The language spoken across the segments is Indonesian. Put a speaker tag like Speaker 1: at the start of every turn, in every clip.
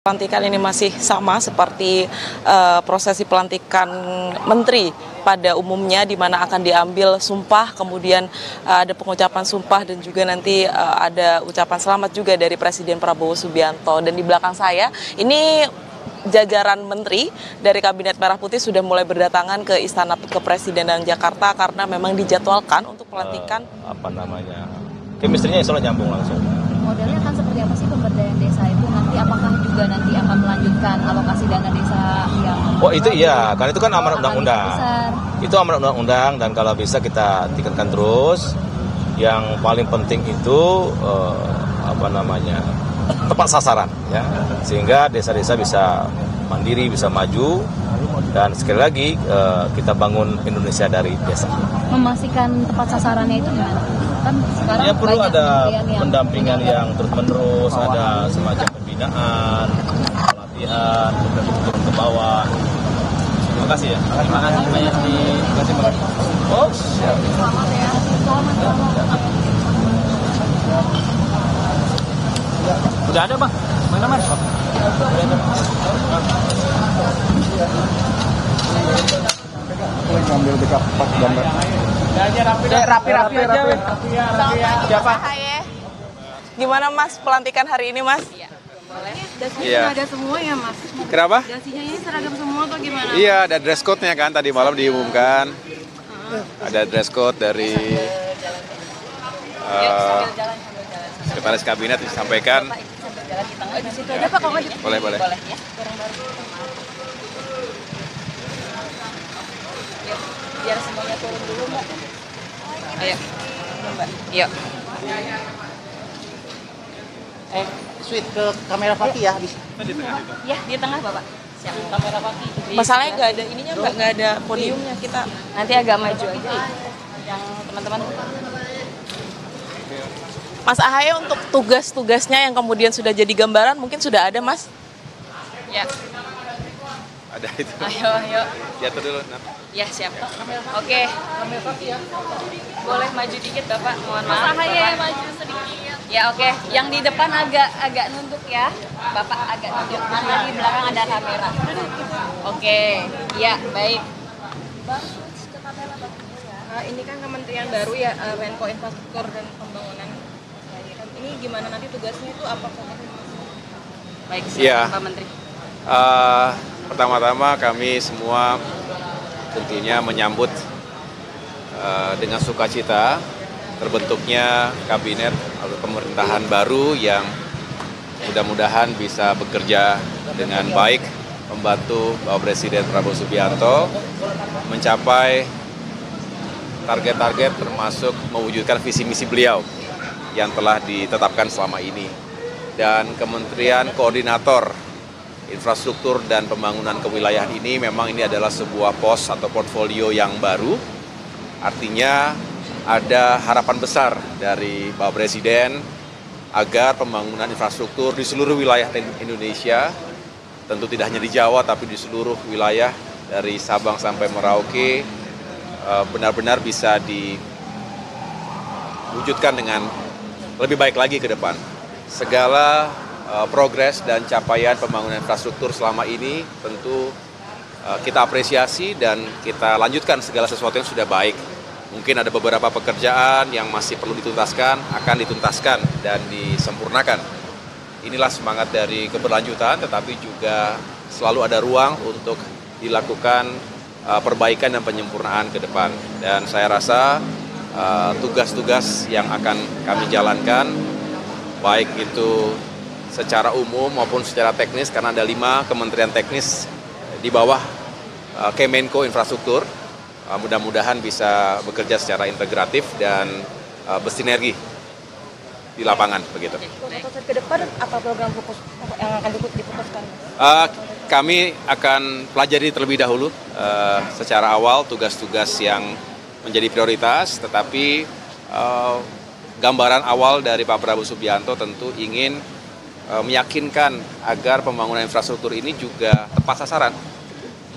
Speaker 1: Pelantikan ini masih sama seperti prosesi pelantikan menteri pada umumnya, di mana akan diambil sumpah, kemudian ada pengucapan sumpah dan juga nanti ada ucapan selamat juga dari Presiden Prabowo Subianto. Dan di belakang saya ini jajaran menteri dari Kabinet Merah Putih sudah mulai berdatangan ke Istana Kepresidenan Jakarta karena memang dijadwalkan untuk pelantikan.
Speaker 2: Chemistry-nya insya Allah nyambung langsung.
Speaker 3: Modelnya akan seperti apa sih pemberdayaan desa itu nanti? Apakah juga nanti akan melanjutkan alokasi dana desa yang...
Speaker 2: Oh itu iya, karena itu kan amanat undang-undang. Itu amanat undang-undang dan kalau bisa kita tingkatkan terus. Yang paling penting itu tepat sasaran, ya, sehingga desa-desa bisa mandiri, bisa maju, dan sekali lagi kita bangun Indonesia dari desa.
Speaker 3: Memastikan tepat sasarannya itu gimana? Kan sekarang
Speaker 2: ya perlu ada pendampingan yang terus-menerus, ada semacam pembinaan, pelatihan, turun ke bawah. Terima kasih ya. Terima kasih banyak. Terima kasih banyak. Oh, siap.
Speaker 3: Selamat ya. Selamat.
Speaker 2: Udah ada bang, mana mas?
Speaker 4: Aku lagi ngambil backup pas gambar.
Speaker 1: Rapi aja. Siapa? Gimana mas pelantikan hari ini mas?
Speaker 5: Dasinya ada semua ya mas?
Speaker 4: Kenapa?
Speaker 5: Dasinya ini seragam semua atau gimana?
Speaker 4: Iya, ada dress code-nya kan, tadi malam diumumkan. Ada dress code dari Sekretaris Kabinet disampaikan.
Speaker 3: Di situ aja Pak, kalau nggak di...
Speaker 4: Boleh.
Speaker 3: Ya. Biar semuanya turun dulu Mbak.
Speaker 1: Ayo, Mbak. Yuk.
Speaker 6: Sweet ke kamera Fakih ya.
Speaker 3: Ya, di tengah Bapak. Siap.
Speaker 6: Kamera Fakih.
Speaker 1: Masalahnya nggak ada ininya Mbak, nggak ada podiumnya kita.
Speaker 3: Nanti agak maju aja yang teman-teman.
Speaker 1: Mas Ahaye untuk tugas-tugasnya yang kemudian sudah jadi gambaran mungkin sudah ada Mas?
Speaker 3: Ya.
Speaker 4: Ada itu.
Speaker 3: Ayo.
Speaker 4: Jatuh dulu.
Speaker 3: Ya, siap. Oke. Boleh maju dikit Bapak, mohon maaf. Mas Ahaye maju sedikit. Ya, oke. Yang di depan agak nunduk ya. Bapak agak nunduk. Karena di belakang ada kamera. Oke. Ya, baik. Bang, ke kamera Bapak.
Speaker 5: Ini kan kementerian baru ya, Menko Infrastruktur dan Pembangunan. Ini gimana nanti tugasnya itu apa?
Speaker 3: Baik,
Speaker 4: Iya.
Speaker 3: silakan Pak Menteri.
Speaker 4: Pertama-tama kami semua tentunya menyambut dengan sukacita terbentuknya kabinet atau pemerintahan baru yang mudah-mudahan bisa bekerja dengan baik, membantu Bapak Presiden Prabowo Subianto mencapai target-target termasuk mewujudkan visi misi beliau yang telah ditetapkan selama ini. Dan Kementerian Koordinator Infrastruktur dan Pembangunan Kewilayahan ini memang ini adalah sebuah pos atau portfolio yang baru. Artinya ada harapan besar dari Bapak Presiden agar pembangunan infrastruktur di seluruh wilayah Indonesia, tentu tidak hanya di Jawa tapi di seluruh wilayah dari Sabang sampai Merauke, benar-benar bisa diwujudkan dengan lebih baik lagi ke depan. Segala progres dan capaian pembangunan infrastruktur selama ini tentu kita apresiasi dan kita lanjutkan segala sesuatu yang sudah baik. Mungkin ada beberapa pekerjaan yang masih perlu dituntaskan, akan dituntaskan dan disempurnakan. Inilah semangat dari keberlanjutan, tetapi juga selalu ada ruang untuk dilakukan perbaikan dan penyempurnaan ke depan. Dan saya rasa tugas-tugas yang akan kami jalankan, baik itu secara umum maupun secara teknis, karena ada 5 kementerian teknis di bawah Kemenko Infrastruktur, mudah-mudahan bisa bekerja secara integratif dan bersinergi di lapangan begitu.
Speaker 3: Untuk ke depan apa program fokus yang akan difokuskan?
Speaker 4: Kami akan pelajari terlebih dahulu secara awal tugas-tugas yang menjadi prioritas, tetapi gambaran awal dari Pak Prabowo Subianto tentu ingin meyakinkan agar pembangunan infrastruktur ini juga tepat sasaran,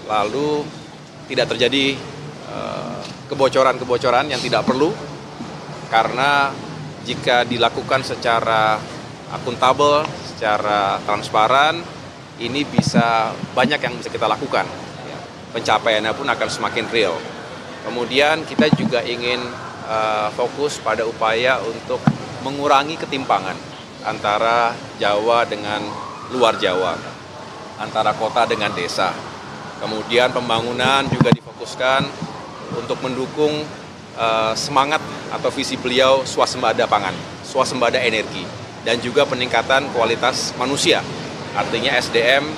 Speaker 4: lalu tidak terjadi kebocoran-kebocoran yang tidak perlu, karena jika dilakukan secara akuntabel, secara transparan, ini bisa banyak yang bisa kita lakukan. Pencapaiannya pun akan semakin real. Kemudian kita juga ingin fokus pada upaya untuk mengurangi ketimpangan antara Jawa dengan luar Jawa, antara kota dengan desa. Kemudian pembangunan juga difokuskan untuk mendukung semangat atau visi beliau swasembada pangan, swasembada energi, dan juga peningkatan kualitas manusia. Artinya SDM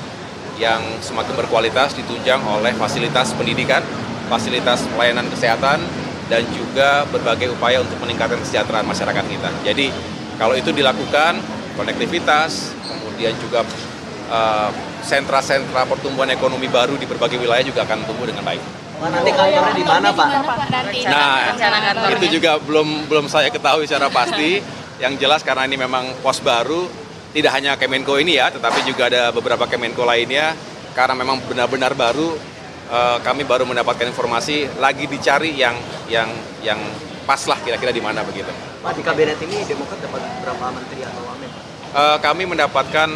Speaker 4: yang semakin berkualitas ditunjang oleh fasilitas pendidikan, fasilitas pelayanan kesehatan, dan juga berbagai upaya untuk meningkatkan kesejahteraan masyarakat kita. Jadi kalau itu dilakukan, konektivitas, kemudian juga sentra-sentra pertumbuhan ekonomi baru di berbagai wilayah juga akan tumbuh dengan baik.
Speaker 6: Nanti kantornya di mana, Pak?
Speaker 4: Nah, itu juga belum saya ketahui secara pasti. Yang jelas karena ini memang pos baru, tidak hanya Kemenko ini ya, tetapi juga ada beberapa Kemenko lainnya. Karena memang benar-benar baru, kami baru mendapatkan informasi lagi dicari yang pas lah kira-kira di mana begitu.
Speaker 6: Pak, di kabinet ini Demokrat dapat berapa menteri atau wamen?
Speaker 4: Kami mendapatkan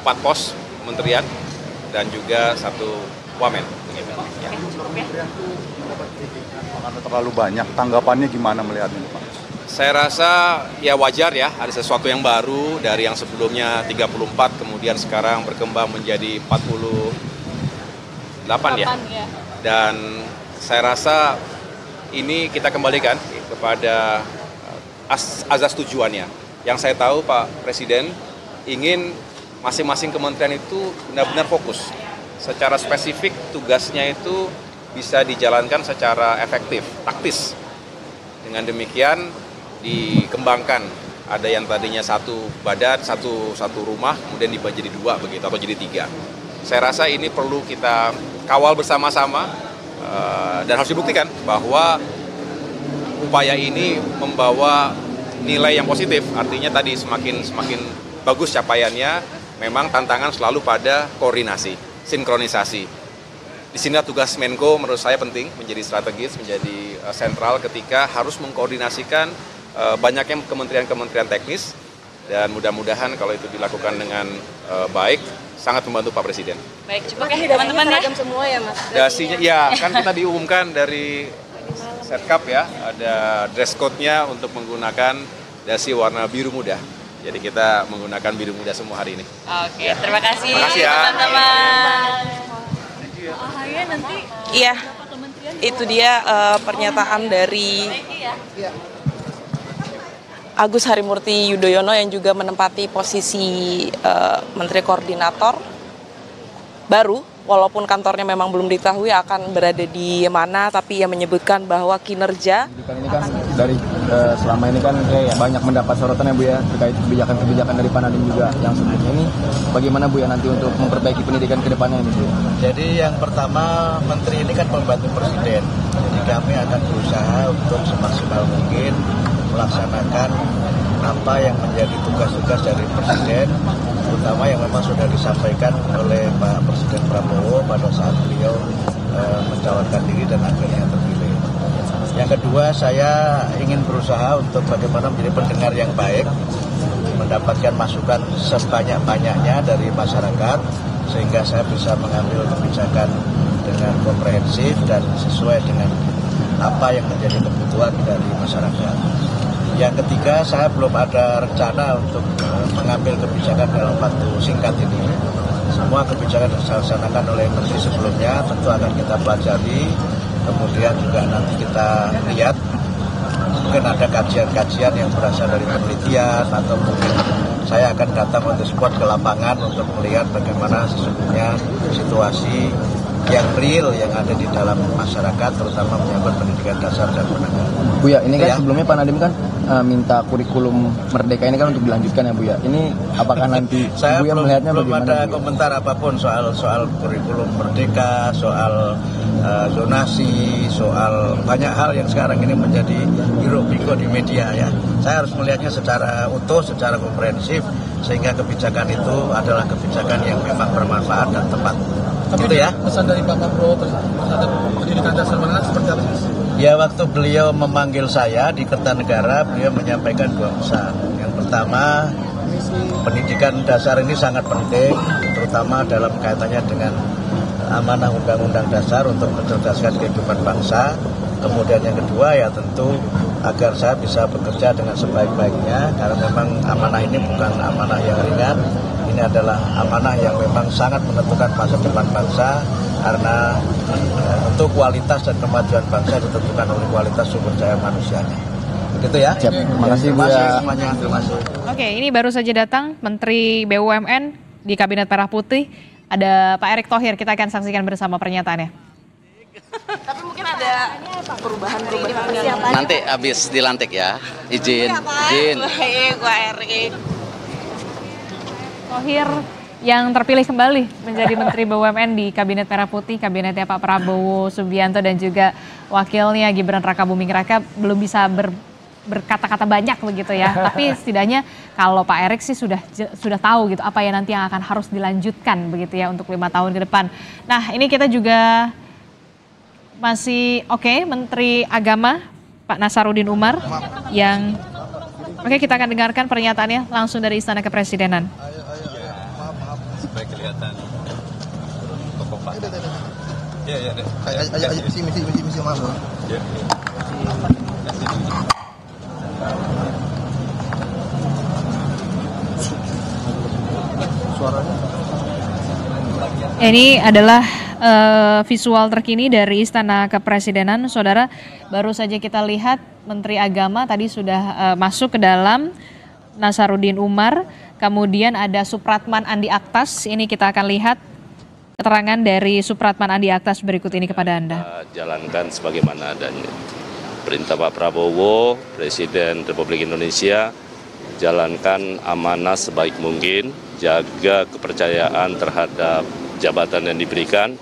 Speaker 4: 4 pos kementerian dan juga 1 wamen. Ya.
Speaker 7: Karena terlalu banyak, tanggapannya gimana melihat ini, Pak?
Speaker 4: Saya rasa ya wajar ya, ada sesuatu yang baru dari yang sebelumnya 34, kemudian sekarang berkembang menjadi 48 ya. Dan saya rasa ini kita kembalikan kepada azas tujuannya. Yang saya tahu Pak Presiden ingin masing-masing kementerian itu benar-benar fokus. Secara spesifik tugasnya itu bisa dijalankan secara efektif, taktis. Dengan demikian dikembangkan, ada yang tadinya 1 badan, satu rumah, kemudian dibagi jadi 2 begitu, atau jadi 3. Saya rasa ini perlu kita kawal bersama-sama dan harus dibuktikan bahwa upaya ini membawa nilai yang positif. Artinya tadi semakin bagus capaiannya, memang tantangan selalu pada koordinasi, sinkronisasi. Di sini tugas Menko menurut saya penting, menjadi strategis, menjadi sentral ketika harus mengkoordinasikan banyaknya kementerian-kementerian teknis, dan mudah-mudahan kalau itu dilakukan dengan baik, sangat membantu Pak Presiden.
Speaker 3: Baik, coba teman-teman ya.
Speaker 5: Semua ya, Mas.
Speaker 4: Dasinya, ya kan kita diumumkan dari Setkap ya, ada dress code-nya untuk menggunakan dasi warna biru muda. Jadi kita menggunakan biru muda semua hari ini.
Speaker 3: Oke, terima kasih,
Speaker 4: ya.
Speaker 3: teman-teman.
Speaker 1: Iya, itu dia pernyataan dari Agus Harimurti Yudhoyono yang juga menempati posisi Menteri Koordinator baru, walaupun kantornya memang belum diketahui akan berada di mana, tapi ia menyebutkan bahwa kinerja
Speaker 8: ini kan dari selama ini kan banyak mendapat sorotan ya Bu ya, terkait kebijakan-kebijakan dari Pak Nadiem juga yang sebelumnya ini. Bagaimana Bu ya nanti untuk memperbaiki pendidikan ke depannya ini Bu?
Speaker 9: Jadi yang pertama, Menteri ini kan pembantu Presiden. Jadi kami akan berusaha untuk semaksimal mungkin melaksanakan apa yang menjadi tugas-tugas dari Presiden, terutama yang memang sudah disampaikan oleh Pak Presiden Prabowo pada saat beliau mencalonkan diri dan akhirnya terpilih. Yang kedua, saya ingin berusaha untuk bagaimana menjadi pendengar yang baik, mendapatkan masukan sebanyak-banyaknya dari masyarakat, sehingga saya bisa mengambil kebijakan dengan komprehensif dan sesuai dengan apa yang menjadi kebutuhan dari masyarakat. Yang ketiga, saya belum ada rencana untuk mengambil kebijakan dalam waktu singkat ini. Semua kebijakan yang dilaksanakan oleh menteri sebelumnya tentu akan kita pelajari, kemudian juga nanti kita lihat. Mungkin ada kajian-kajian yang berasal dari penelitian, atau mungkin saya akan datang on the spot ke lapangan untuk melihat bagaimana sesungguhnya situasi yang real yang ada di dalam masyarakat, terutama menyangkut pendidikan dasar dan menengah.
Speaker 8: Bu ya, ini kan sebelumnya Pak Nadiem kan minta kurikulum Merdeka ini kan untuk dilanjutkan ya Bu ya. Ini apakah nanti
Speaker 9: saya
Speaker 8: Bu ya melihatnya
Speaker 9: belum
Speaker 8: bagaimana?
Speaker 9: Ada komentar apapun soal kurikulum Merdeka, soal zonasi, soal banyak hal yang sekarang ini menjadi hiruk-pikuk di media ya. Saya harus melihatnya secara utuh, secara komprehensif, sehingga kebijakan itu adalah kebijakan yang memang bermanfaat dan tepat. Gitu ya.
Speaker 10: Pesan dari Pak Prabowo terhadap pendidikan dasar menengah seperti apa?
Speaker 9: Ya, waktu beliau memanggil saya di Kertanegara, beliau menyampaikan 2 pesan. Yang pertama, Pendidikan dasar ini sangat penting, terutama dalam kaitannya dengan amanah Undang-Undang Dasar untuk mencerdaskan kehidupan bangsa. Kemudian yang kedua ya tentu agar saya bisa bekerja dengan sebaik-baiknya, karena memang amanah ini bukan amanah yang ringan. Ini adalah amanah yang memang sangat menentukan masa depan bangsa, karena untuk kualitas dan kemajuan bangsa ditentukan oleh kualitas sumber daya manusianya. Begitu ya.
Speaker 8: Siap. Terima kasih Bu ya.
Speaker 9: Semuanya. Terima kasih.
Speaker 11: Oke, ini baru saja datang Menteri BUMN di Kabinet Merah Putih. Ada Pak Erick Thohir, kita akan saksikan bersama pernyataannya.
Speaker 1: Tapi mungkin ada perubahan
Speaker 12: nanti habis dilantik ya. Izin.
Speaker 1: Baik, Pak Erick.
Speaker 11: Thohir yang terpilih kembali menjadi Menteri BUMN di Kabinet Merah Putih, kabinetnya Pak Prabowo Subianto dan juga wakilnya Gibran Rakabuming Raka belum bisa berkata-kata banyak begitu ya. Tapi setidaknya kalau Pak Erick sih sudah tahu gitu apa ya nanti yang akan harus dilanjutkan begitu ya untuk 5 tahun ke depan. Nah, ini kita juga masih Menteri Agama Pak Nasaruddin Umar yang kita akan dengarkan pernyataannya langsung dari Istana Kepresidenan.
Speaker 2: Supaya kelihatan tokoh Pak. Iya deh.
Speaker 10: Ayo misi maaf.
Speaker 2: Ya.
Speaker 11: Ini adalah visual terkini dari Istana Kepresidenan. Saudara, baru saja kita lihat Menteri Agama tadi sudah masuk ke dalam, Nasaruddin Umar. Kemudian ada Supratman Andi Aktas. Ini kita akan lihat keterangan dari Supratman Andi Aktas berikut ini kepada Anda.
Speaker 13: Jalankan sebagaimana adanya. Perintah Pak Prabowo, Presiden Republik Indonesia, jalankan amanah sebaik mungkin, jaga kepercayaan terhadap jabatan yang diberikan,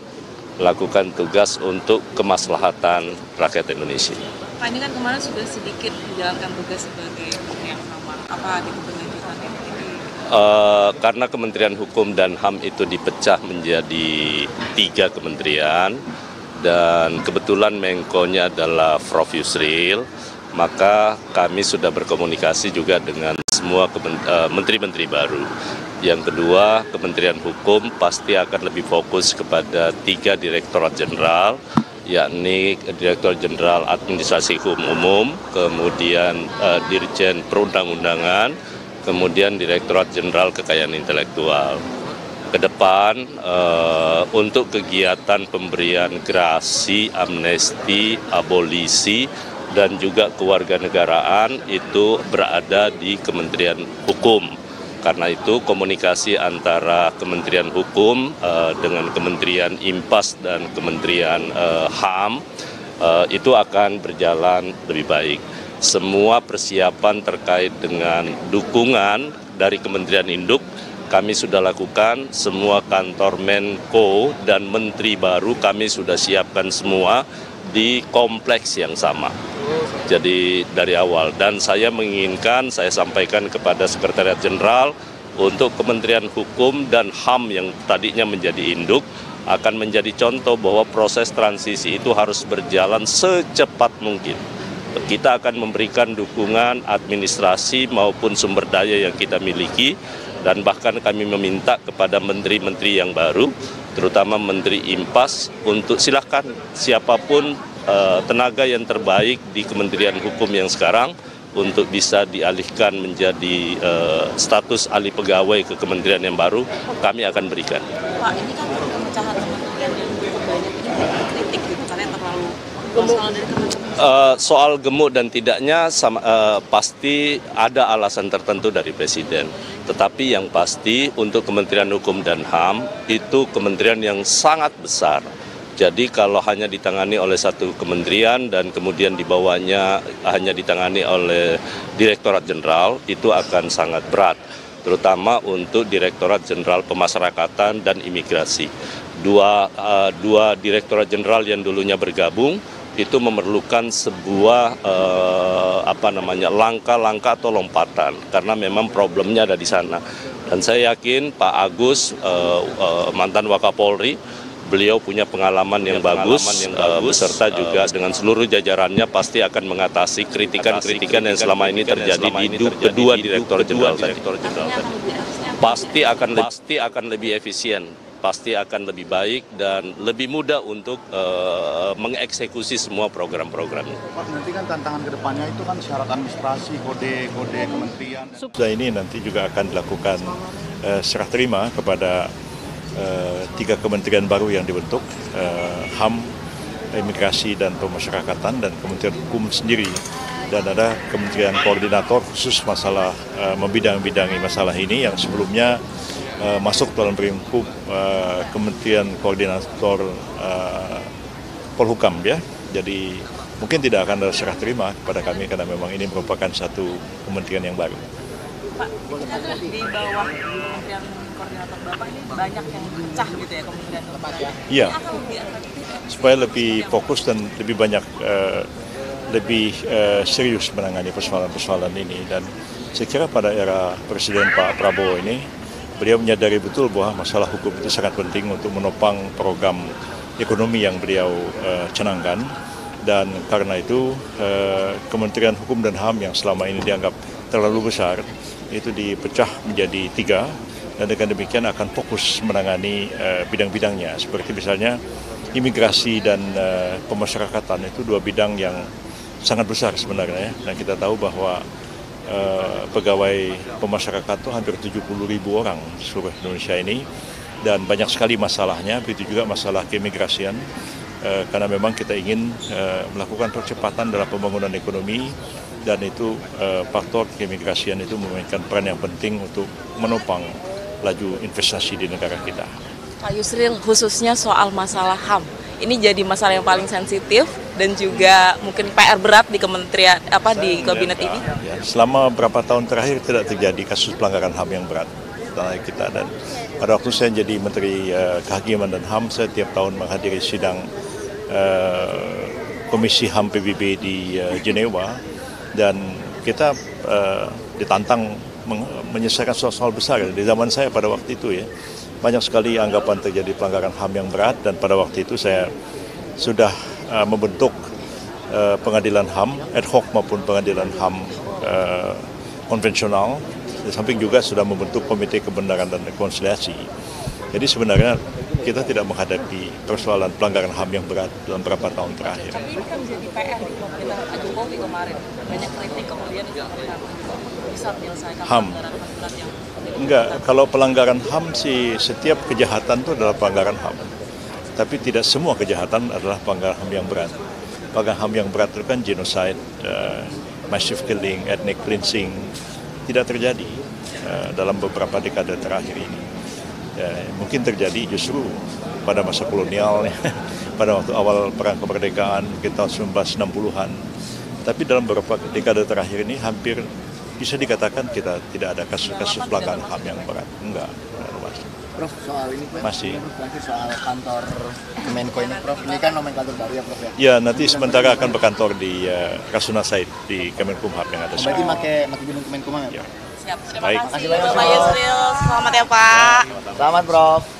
Speaker 13: lakukan tugas untuk kemaslahatan rakyat Indonesia.
Speaker 1: Pak, ini kan kemarin sudah sedikit menjalankan tugas sebagai menteri yang sama. Apa ada keberlanjutannya ini?
Speaker 13: Karena Kementerian Hukum dan HAM itu dipecah menjadi 3 kementerian, dan kebetulan Menko-nya adalah Prof. Yusril, maka kami sudah berkomunikasi juga dengan semua menteri-menteri baru. Yang kedua, Kementerian Hukum pasti akan lebih fokus kepada 3 Direktorat Jenderal, yakni Direktur Jenderal Administrasi Hukum Umum, kemudian Dirjen Perundang-undangan, kemudian Direktorat Jenderal Kekayaan Intelektual. Ke depan, untuk kegiatan pemberian gerasi, amnesti, abolisi, dan juga kewarganegaraan itu berada di Kementerian Hukum. Karena itu komunikasi antara Kementerian Hukum dengan Kementerian IMPAS dan Kementerian HAM itu akan berjalan lebih baik. Semua persiapan terkait dengan dukungan dari Kementerian Induk kami sudah lakukan, semua kantor Menko dan Menteri baru kami sudah siapkan semua di kompleks yang sama. Jadi dari awal, dan saya menginginkan, saya sampaikan kepada Sekretariat Jenderal untuk Kementerian Hukum dan HAM yang tadinya menjadi induk akan menjadi contoh bahwa proses transisi itu harus berjalan secepat mungkin. Kita akan memberikan dukungan administrasi maupun sumber daya yang kita miliki, dan bahkan kami meminta kepada menteri-menteri yang baru, terutama Menteri IMPAS, untuk silakan siapapun tenaga yang terbaik di Kementerian Hukum yang sekarang untuk bisa dialihkan menjadi status alih pegawai ke kementerian yang baru, kami akan berikan.
Speaker 1: Pak, ini kan pemecahan kementerian yang cukup banyak, ini kritik gitu, karena terlalu masalah dari kementerian.
Speaker 13: Soal gemuk dan tidaknya pasti ada alasan tertentu dari Presiden. Tetapi yang pasti untuk Kementerian Hukum dan HAM itu kementerian yang sangat besar. Jadi kalau hanya ditangani oleh satu kementerian dan kemudian di bawahnya hanya ditangani oleh Direktorat Jenderal, itu akan sangat berat. Terutama untuk Direktorat Jenderal Pemasyarakatan dan Imigrasi. Dua Direktorat Jenderal yang dulunya bergabung itu memerlukan sebuah langkah-langkah atau lompatan, karena memang problemnya ada di sana. Dan saya yakin Pak Agus, mantan Wakapolri, beliau punya pengalaman yang bagus, beserta juga dengan seluruh jajarannya pasti akan mengatasi kritikan-kritikan yang selama ini terjadi di kedua Direktur Jenderal tadi. Pasti akan lebih efisien, pasti akan lebih baik dan lebih mudah untuk mengeksekusi semua program-program.
Speaker 7: Pak, nanti kan tantangan ke depannya itu kan syarat administrasi, kode kementerian.
Speaker 14: Ini nanti juga akan dilakukan serah terima kepada 3 kementerian baru yang dibentuk, HAM, Imigrasi dan Pemasyarakatan, dan Kementerian Hukum sendiri. Dan ada kementerian koordinator khusus masalah membidang-bidangi masalah ini yang sebelumnya masuk dalam lingkup Kementerian Koordinator Polhukam ya. Jadi mungkin tidak akan ada serah terima kepada kami karena memang ini merupakan satu kementerian yang baru.
Speaker 1: Pak, di bawah Kementerian Koordinator Bapak ini banyak yang pecah gitu ya kementerian.
Speaker 14: Iya, supaya lebih fokus dan lebih banyak lebih serius menangani persoalan-persoalan ini. Dan saya kira pada era Presiden Pak Prabowo ini, beliau menyadari betul bahwa masalah hukum itu sangat penting untuk menopang program ekonomi yang beliau canangkan. Dan karena itu Kementerian Hukum dan HAM yang selama ini dianggap terlalu besar, itu dipecah menjadi 3. Dan dengan demikian akan fokus menangani bidang-bidangnya. Seperti misalnya imigrasi dan pemasyarakatan, itu 2 bidang yang sangat besar sebenarnya. Dan kita tahu bahwa pegawai pemasyarakatan itu hampir 70.000 orang di seluruh Indonesia ini. Dan banyak sekali masalahnya, begitu juga masalah keimigrasian. Karena memang kita ingin melakukan percepatan dalam pembangunan ekonomi. Dan itu faktor keimigrasian itu memainkan peran yang penting untuk menopang laju investasi di negara kita.
Speaker 1: Pak Yusril, khususnya soal masalah HAM, ini jadi masalah yang paling sensitif dan juga mungkin PR berat di kementerian di kabinet ini.
Speaker 14: Ya, selama beberapa tahun terakhir tidak terjadi kasus pelanggaran HAM yang berat tanah kita. Dan pada waktu saya jadi Menteri Kehakiman dan HAM, saya tiap tahun menghadiri sidang Komisi HAM PBB di Jenewa, dan kita ditantang menyelesaikan soal-soal besar. Di zaman saya pada waktu itu ya, banyak sekali anggapan terjadi pelanggaran HAM yang berat, dan pada waktu itu saya sudah membentuk pengadilan HAM ad hoc maupun pengadilan HAM konvensional. Di samping juga sudah membentuk komite kebenaran dan rekonsiliasi. Jadi sebenarnya kita tidak menghadapi persoalan pelanggaran HAM yang berat dalam beberapa tahun terakhir.
Speaker 1: Tapi ini kan jadi PR di pemerintah Pak Jokowi kemarin. Banyak kritik kemudian itu bisa menyelesaikan pelanggaran HAM berat yang...
Speaker 14: Enggak, kalau pelanggaran HAM sih setiap kejahatan itu adalah pelanggaran HAM. Tapi tidak semua kejahatan adalah pelanggaran HAM yang berat. Pelanggaran HAM yang berat itu kan genocide, massive killing, ethnic cleansing, tidak terjadi dalam beberapa dekade terakhir ini. Mungkin terjadi justru pada masa kolonial, pada waktu awal perang kemerdekaan kita 1960-an. Tapi dalam beberapa dekade terakhir ini hampir bisa dikatakan kita tidak ada kasus-kasus pelanggaran HAM yang berat. Enggak.
Speaker 6: Prof, soal ini
Speaker 14: masih
Speaker 6: nanti soal kantor Kemenko ini, Prof, ini kan nomenklatur baru ya, Prof ya?
Speaker 14: Ya, nanti sementara akan berkantor di Rasuna Said di Kemenkumham yang ada.
Speaker 6: Berarti pakai gedung Kemenkumham ya?
Speaker 14: Ya.
Speaker 1: Siap, terima
Speaker 14: Baik.
Speaker 1: kasih Bapak Yusril. Selamat ya Pak.
Speaker 6: Selamat, Prof.